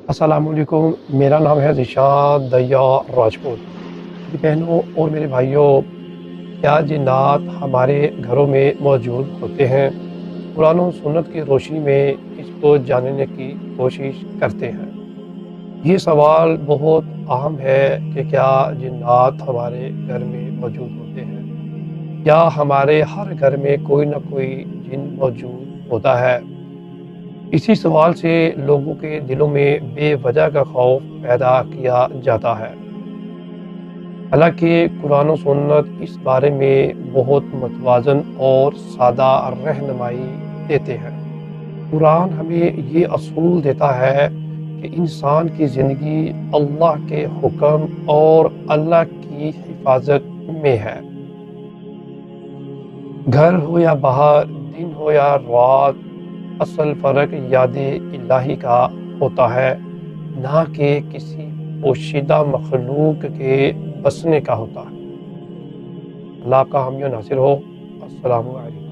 السلام علیکم، میرا نام ہے ذیشان دیا راجپوت۔ میری بہنوں اور میرے بھائیوں، کیا جنات ہمارے گھروں میں موجود ہوتے ہیں؟ قرآن و سنت کی روشنی میں اس کو جاننے کی کوشش کرتے ہیں۔ یہ سوال بہت اہم ہے کہ کیا جنات ہمارے گھر میں موجود ہوتے ہیں؟ یا ہمارے ہر گھر میں کوئی نہ کوئی جن موجود ہوتا ہے؟ اسی سوال سے لوگوں کے دلوں میں بے وجہ کا خوف پیدا کیا جاتا ہے، حالانکہ قرآن و سنت اس بارے میں بہت متوازن اور سادہ رہنمائی دیتے ہیں۔ قرآن ہمیں یہ اصول دیتا ہے کہ انسان کی زندگی اللہ کے حکم اور اللہ کی حفاظت میں ہے۔ گھر ہو یا باہر، دن ہو یا رات، اصل فرق یاد الہی کا ہوتا ہے، نہ کہ کسی پوشیدہ مخلوق کے بسنے کا ہوتا ہے۔ اللہ آپ کا حامی و ناصر ہو۔ السلام علیکم۔